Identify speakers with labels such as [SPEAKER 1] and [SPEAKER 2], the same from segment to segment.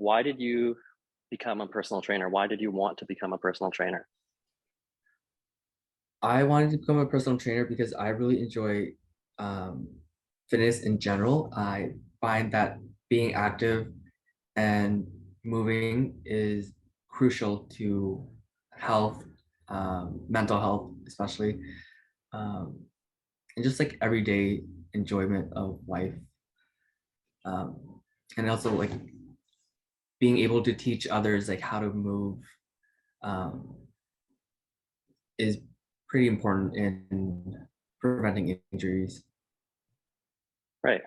[SPEAKER 1] why did you become a personal trainer? Why did you want to become a personal trainer?
[SPEAKER 2] I wanted to become a personal trainer because I really enjoy um, fitness in general. I find that being active and moving is crucial to health, mental health, especially, um, and just like everyday enjoyment of life. Um, and also like being able to teach others like how to move um, is pretty important in preventing injuries.
[SPEAKER 1] Right.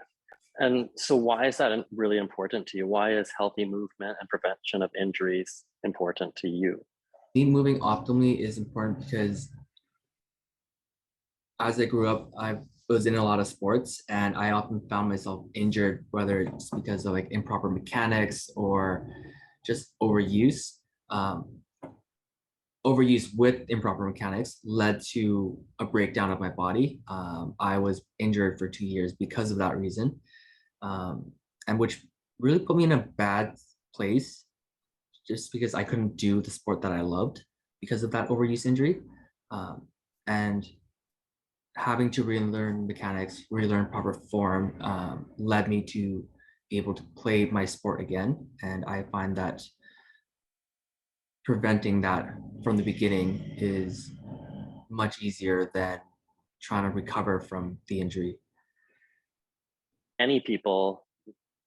[SPEAKER 1] And so why is that really important to you? Why is healthy movement and prevention of injuries important to you?
[SPEAKER 2] Me moving optimally is important because as I grew up, I was in a lot of sports and I often found myself injured, whether it's because of like improper mechanics or just overuse. Um, Overuse with improper mechanics led to a breakdown of my body. I was injured for 2 years because of that reason, and which really put me in a bad place just because I couldn't do the sport that I loved because of that overuse injury. Um, and having to relearn mechanics, relearn proper form, led me to be able to play my sport again. And I find that preventing that from the beginning is much easier than trying to recover from the injury.
[SPEAKER 1] Many people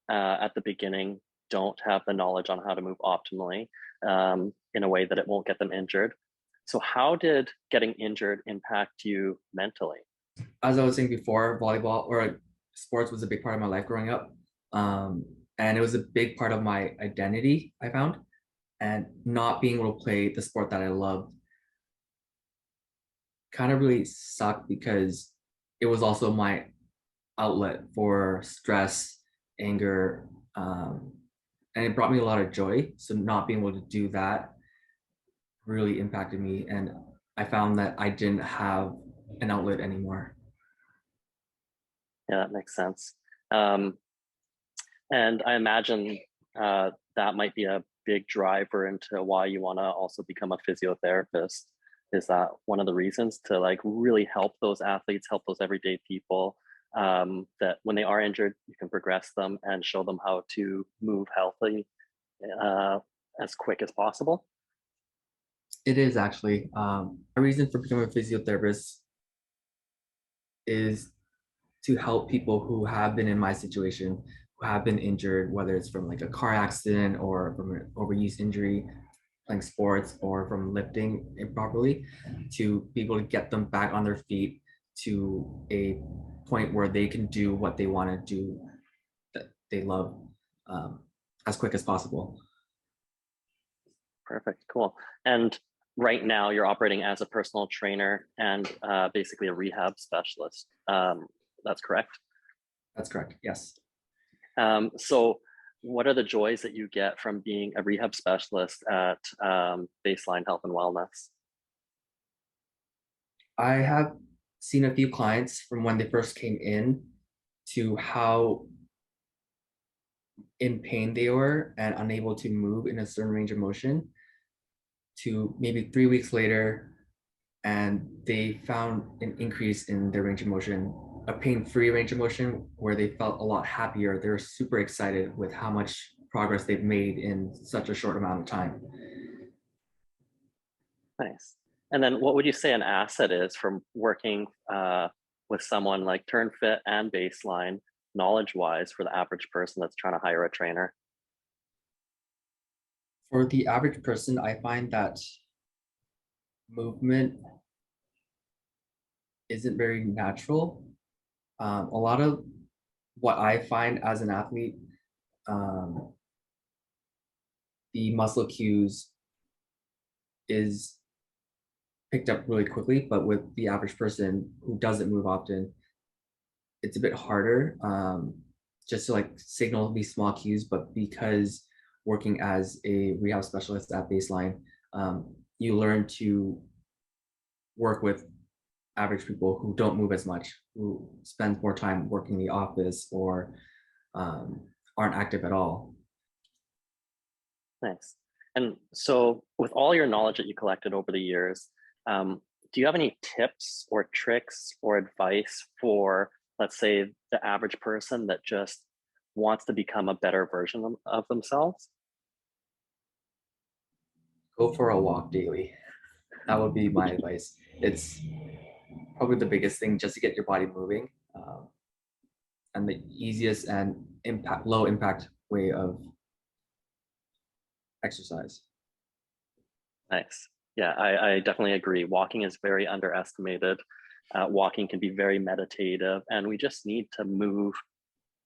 [SPEAKER 1] at the beginning don't have the knowledge on how to move optimally in a way that it won't get them injured. So, how did getting injured impact you mentally?
[SPEAKER 2] As I was saying before, volleyball or sports was a big part of my life growing up. And it was a big part of my identity, I found. And not being able to play the sport that I loved kind of really sucked because it was also my outlet for stress, anger, and it brought me a lot of joy. So not being able to do that really impacted me, and I found that I didn't have an outlet anymore.
[SPEAKER 1] Yeah, that makes sense. Um, and I imagine that might be a big driver into why you want to also become a physiotherapist. Is that one of the reasons to like really help those athletes, help those everyday people that when they are injured, you can progress them and show them how to move healthy uh, as quick as possible?
[SPEAKER 2] It is actually a reason for becoming a physiotherapist is to help people who have been in my situation, who have been injured, whether it's from like a car accident or from an overuse injury, playing sports, or from lifting improperly, to be able to get them back on their feet to a point where they can do what they want to do that they love um, as quick as possible.
[SPEAKER 1] Perfect, cool. And right now, you're operating as a personal trainer and basically a rehab specialist. That's correct.
[SPEAKER 2] That's correct. Yes.
[SPEAKER 1] So, what are the joys that you get from being a rehab specialist at Baseline Health and Wellness?
[SPEAKER 2] I have seen a few clients from when they first came in to how in pain they were and unable to move in a certain range of motion to maybe 3 weeks later, and they found an increase in their range of motion, a pain-free range of motion where they felt a lot happier. They're super excited with how much progress they've made in such a short amount of time.
[SPEAKER 1] Nice. And then, what would you say an asset is from working with someone like Turnfit and Baseline, knowledge-wise, for the average person that's trying to hire a trainer?
[SPEAKER 2] For the average person, I find that movement isn't very natural. A lot of what I find as an athlete, um, the muscle cues is picked up really quickly, but with the average person who doesn't move often, it's a bit harder just to like signal these small cues. But because working as a rehab specialist at Baseline, you learn to work with average people who don't move as much, who spend more time working in the office or aren't active at all.
[SPEAKER 1] Nice. And so, with all your knowledge that you collected over the years, do you have any tips or tricks or advice for, let's say, the average person that just wants to become a better version of themselves?
[SPEAKER 2] Go for a walk daily. That would be my advice. It's probably the biggest thing just to get your body moving, and the easiest and low impact way of exercise.
[SPEAKER 1] Nice. Yeah, I definitely agree. Walking is very underestimated. Walking can be very meditative, and we just need to move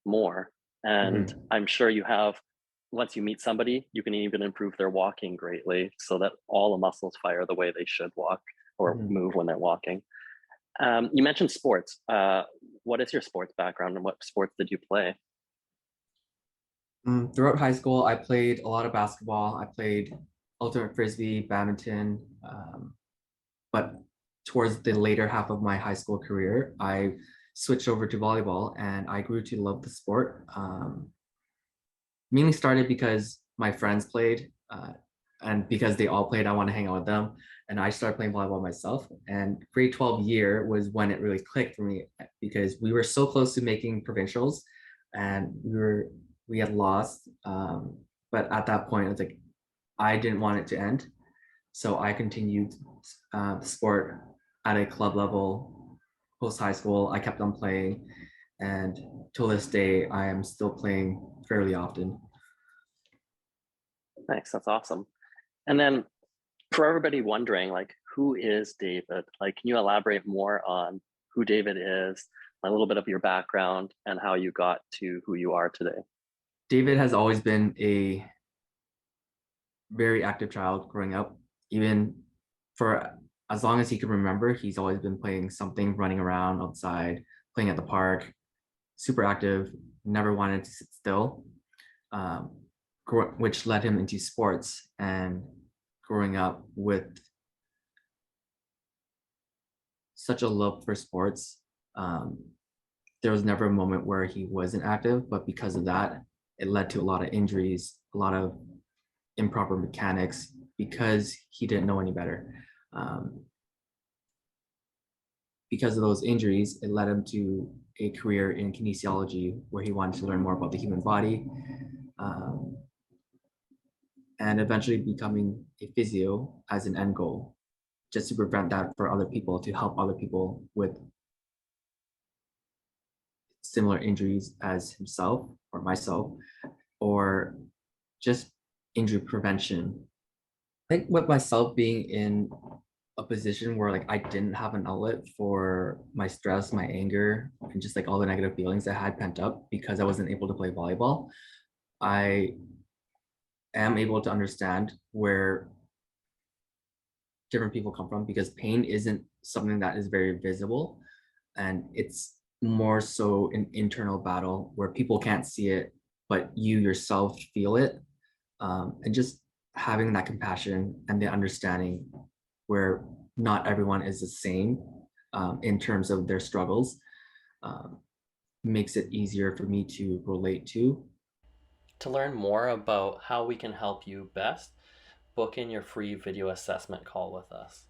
[SPEAKER 1] more. And
[SPEAKER 2] Mhm.
[SPEAKER 1] I'm sure you have, once you meet somebody, you can even improve their walking greatly so that all the muscles fire the way they should walk or
[SPEAKER 2] Mhm.
[SPEAKER 1] move when they're walking. You mentioned sports. What is your sports background and what sports did you play?
[SPEAKER 2] Throughout high school, I played a lot of basketball. I played ultimate frisbee, badminton, but towards the later half of my high school career, I switched over to volleyball, and I grew to love the sport. Mainly started because my friends played, and because they all played, I want to hang out with them. And I started playing volleyball myself. And grade 12 year was when it really clicked for me because we were so close to making provincials, and we had lost. But at that point, it's like I didn't want it to end, so I continued sport at a club level post high school. I kept on playing, and till this day, I am still playing fairly often.
[SPEAKER 1] Nice, that's awesome. And then for everybody wondering, like, who is David? Like, can you elaborate more on who David is, a little bit of your background, and how you got to who you are today?
[SPEAKER 2] David has always been a very active child growing up. Even for as long as he can remember, he's always been playing something, running around outside, playing at the park, super active, never wanted to sit still, um, which led him into sports. And growing up with such a love for sports, um, there was never a moment where he wasn't active, but because of that, it led to a lot of injuries, a lot of improper mechanics because he didn't know any better. Um, because of those injuries, it led him to a career in kinesiology where he wanted to learn more about the human body, um, and eventually becoming a physio as an end goal, just to prevent that for other people, to help other people with similar injuries as himself or myself, or just injury prevention. I think with myself being in a position where like I didn't have an outlet for my stress, my anger, and just like all the negative feelings I had pent up because I wasn't able to play volleyball, I am able to understand where different people come from because pain isn't something that is very visible, and it's more so an internal battle where people can't see it, but you yourself feel it, and just having that compassion and the understanding where not everyone is the same, in terms of their struggles, um, makes it easier for me to relate to.
[SPEAKER 1] To learn more about how we can help you best, book in your free video assessment call with us.